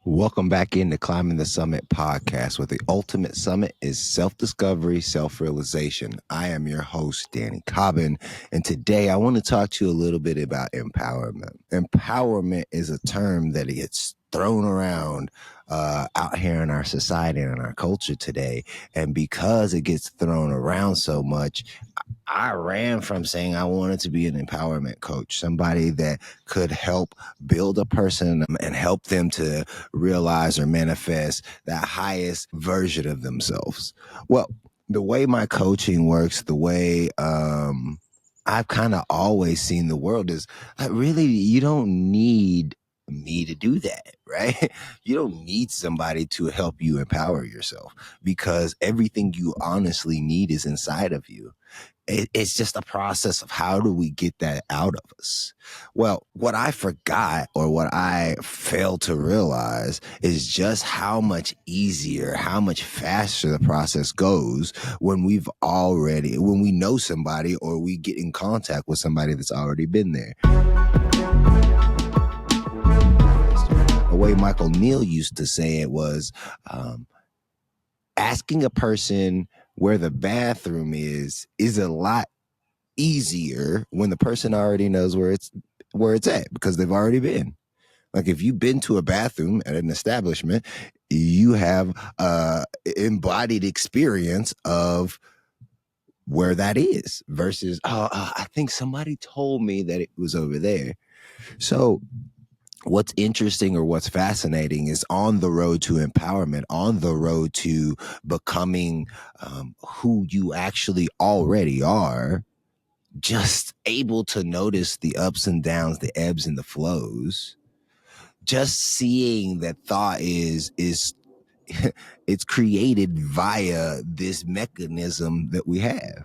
Welcome back into Climbing the Summit podcast, where the ultimate summit is self-discovery, self-realization. I am your host, Danny Cobbin, and today I want to talk to you a little bit about empowerment. Empowerment is a term that gets thrown around out here in our society and in our culture today, and because it gets thrown around so much, I ran from saying I wanted to be an empowerment coach, somebody that could help build a person and help them to realize or manifest that highest version of themselves. Well, the way my coaching works, the way I've kind of always seen the world is like, really, you don't need me to do that, right? You don't need somebody to help you empower yourself, because everything you honestly need is inside of you. It's just a process of how do we get that out of us? Well, what I forgot, or what I failed to realize, is just how much easier, how much faster the process goes when we know somebody, or we get in contact with somebody that's already been there. The way Michael Neal used to say it was, asking a person where the bathroom is a lot easier when the person already knows where it's at, because they've already been. Like, if you've been to a bathroom at an establishment, you have embodied experience of where that is, versus I think somebody told me that it was over there. So what's interesting, or what's fascinating, is on the road to empowerment, on the road to becoming who you actually already are, just able to notice the ups and downs, the ebbs and the flows, just seeing that thought is it's created via this mechanism that we have.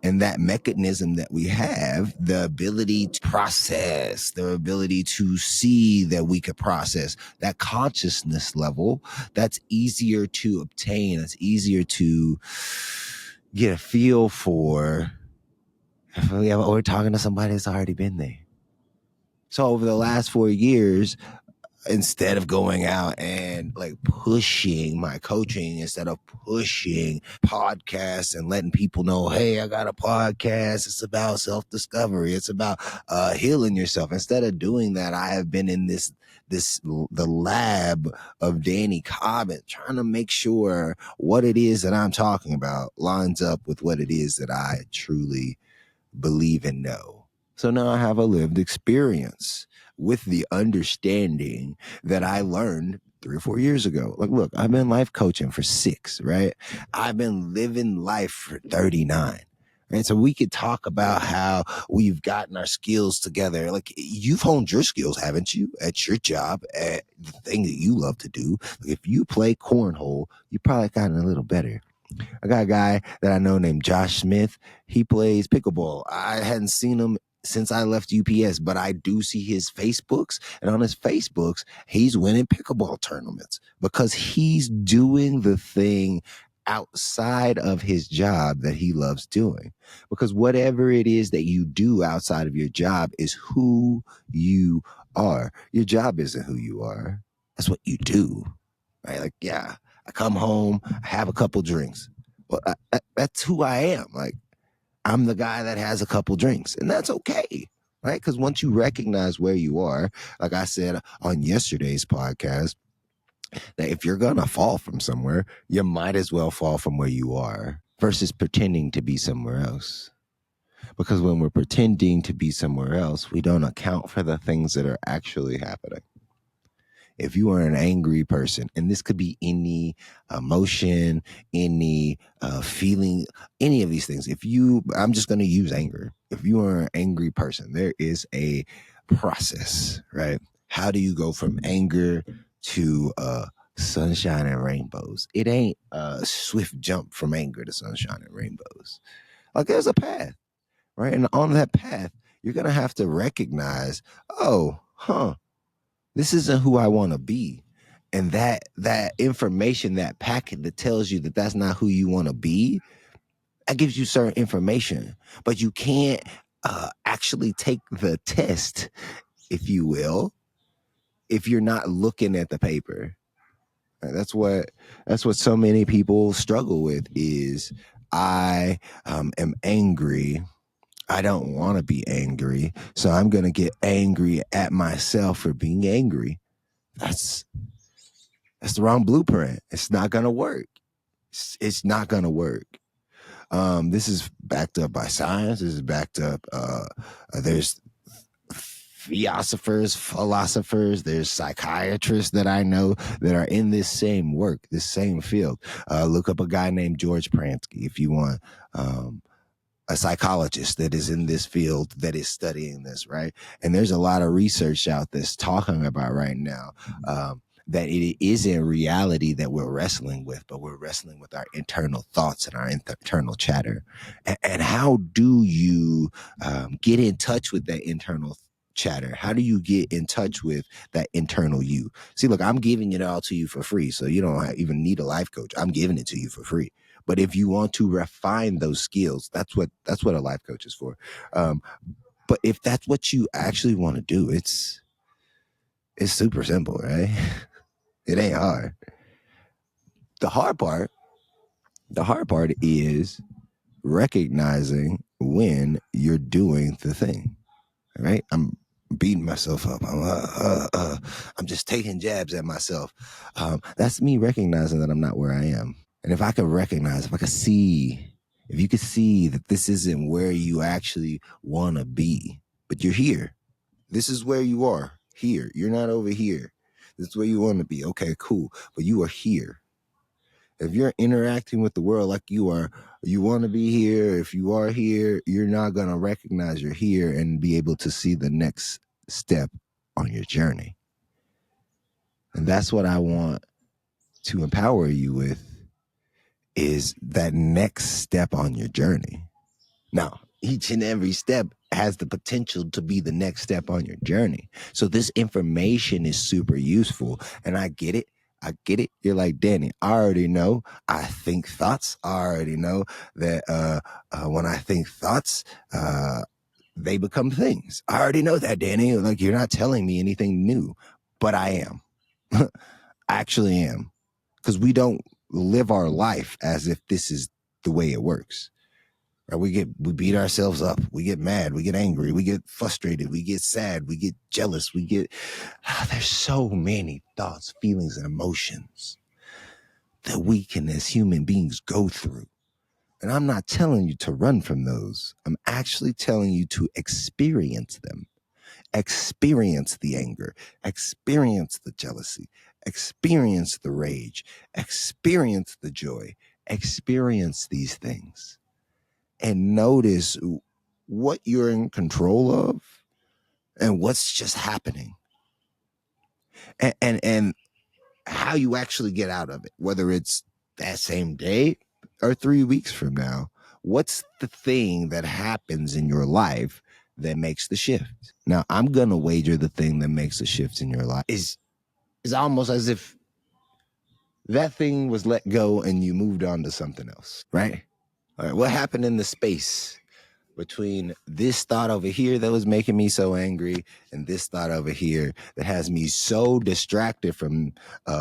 And that mechanism that we have, the ability to process, the ability to see that we could process, that consciousness level, that's easier to obtain. It's easier to get a feel for. We're talking to somebody that's already been there. So over the last 4 years, instead of going out and like pushing my coaching, instead of pushing podcasts and letting people know, hey, I got a podcast, it's about self-discovery, it's about healing yourself. Instead of doing that, I have been in the lab of Danny Cobbin, trying to make sure what it is that I'm talking about lines up with what it is that I truly believe and know. So now I have a lived experience with the understanding that I learned 3 or 4 years ago. Like, look, I've been life coaching for 6, right? I've been living life for 39. And so we could talk about how we've gotten our skills together. Like, you've honed your skills, haven't you, at your job, at the thing that you love to do. Like, if you play cornhole, you probably gotten a little better. I got a guy that I know named Josh Smith. He plays pickleball. I hadn't seen him since I left UPS, but I do see his Facebooks, and on his Facebooks, he's winning pickleball tournaments because he's doing the thing outside of his job that he loves doing. Because whatever it is that you do outside of your job is who you are. Your job isn't who you are. That's what you do, right? Like, yeah, I come home, I have a couple drinks. Well, that's who I am. Like, I'm the guy that has a couple drinks, and that's okay, right? Because once you recognize where you are, like I said on yesterday's podcast, that if you're going to fall from somewhere, you might as well fall from where you are versus pretending to be somewhere else. Because when we're pretending to be somewhere else, we don't account for the things that are actually happening. If you are an angry person, and this could be any emotion, any feeling, any of these things. I'm just going to use anger. If you are an angry person, there is a process, right? How do you go from anger to sunshine and rainbows? It ain't a swift jump from anger to sunshine and rainbows. Like, there's a path, right? And on that path, you're going to have to recognize, this isn't who I want to be. And that information, that packet that tells you that that's not who you want to be, that gives you certain information. But you can't actually take the test, if you will, if you're not looking at the paper. That's what so many people struggle with is I am angry. I don't want to be angry, so I'm going to get angry at myself for being angry. That's the wrong blueprint. It's not going to work. It's not going to work. This is backed up by science. This is backed up. There's philosophers, there's psychiatrists that I know that are in this same work, this same field. Look up a guy named George Pransky if you want a psychologist that is in this field that is studying this, right? And there's a lot of research out that's talking about right now that it isn't reality that we're wrestling with, but we're wrestling with our internal thoughts and our internal chatter. And how do you get in touch with that internal chatter? How do you get in touch with that internal you? See, look, I'm giving it all to you for free, so you don't even need a life coach. I'm giving it to you for free. But if you want to refine those skills, that's what a life coach is for. But if that's what you actually want to do, it's super simple, right? It ain't hard. The hard part is recognizing when you're doing the thing, right? I'm beating myself up. I'm just taking jabs at myself. That's me recognizing that I'm not where I am. And if I could recognize, if you could see that this isn't where you actually want to be, but you're here. This is where you are, here. You're not over here. This is where you want to be. Okay, cool. But you are here. If you're interacting with the world like you want to be here. If you are here, you're not going to recognize you're here and be able to see the next step on your journey. And that's what I want to empower you with, is that next step on your journey. Now, each and every step has the potential to be the next step on your journey. So this information is super useful. And I get it. You're like, Danny, I already know I think thoughts. I already know that when I think thoughts, they become things. I already know that, Danny. Like, you're not telling me anything new, but I am. I actually am. Because we don't live our life as if this is the way it works. Right? We beat ourselves up. We get mad. We get angry. We get frustrated. We get sad. We get jealous. There's so many thoughts, feelings, and emotions that we can, as human beings, go through. And I'm not telling you to run from those. I'm actually telling you to experience them. Experience the anger, experience the jealousy, experience the rage, experience the joy, experience these things. And notice what you're in control of and what's just happening, and how you actually get out of it, whether it's that same day or 3 weeks from now. What's the thing that happens in your life that makes the shift? Now, I'm going to wager the thing that makes the shift in your life is almost as if that thing was let go and you moved on to something else, right? All right, what happened in the space between this thought over here that was making me so angry and this thought over here that has me so distracted from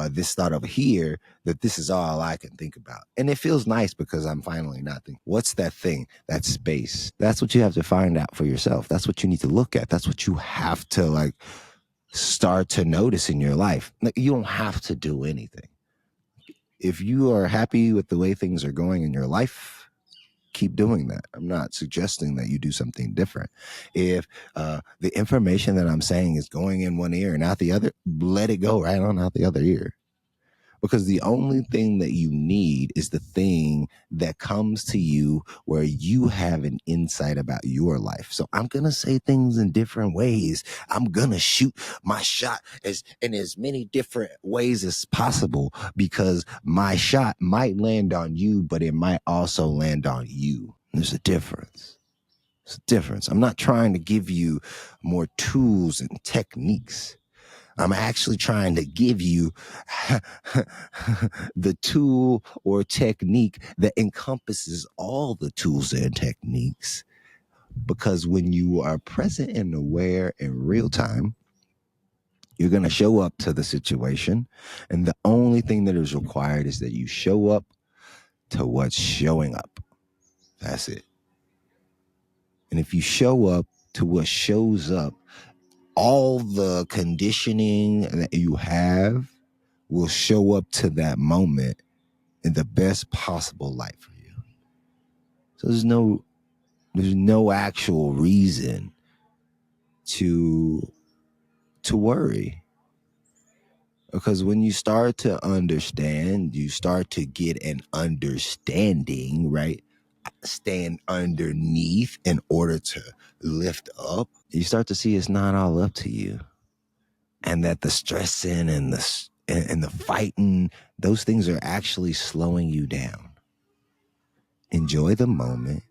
this thought over here that this is all I can think about? And it feels nice because I'm finally not thinking. What's that thing, that space? That's what you have to find out for yourself. That's what you need to look at. That's what you have to start to notice in your life. You don't have to do anything. If you are happy with the way things are going in your life, keep doing that. I'm not suggesting that you do something different. If the information that I'm saying is going in one ear and out the other, let it go right on out the other ear. Because the only thing that you need is the thing that comes to you where you have an insight about your life. So I'm going to say things in different ways. I'm going to shoot my shot in as many different ways as possible, because my shot might land on you, but it might also land on you. There's a difference. There's a difference. I'm not trying to give you more tools and techniques. I'm actually trying to give you the tool or technique that encompasses all the tools and techniques. Because when you are present and aware in real time, You're going to show up to the situation. And the only thing that is required is that you show up to what's showing up. That's it. And if you show up to what shows up, all the conditioning that you have will show up to that moment in the best possible light for you. So there's no actual reason to worry. Because when you start to understand, you start to get an understanding, right? Stand underneath in order to lift up. You start to see it's not all up to you. And that the stressing and the fighting, those things are actually slowing you down. Enjoy the moment.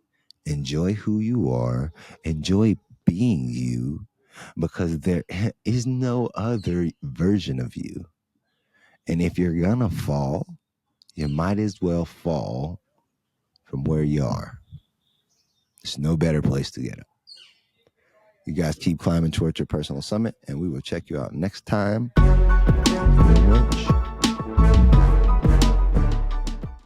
Enjoy who you are. Enjoy being you, because there is no other version of you. And if you're gonna fall, you might as well fall from where you are. There's no better place to get up. You guys keep climbing towards your personal summit, and we will check you out next time. Thank you very much.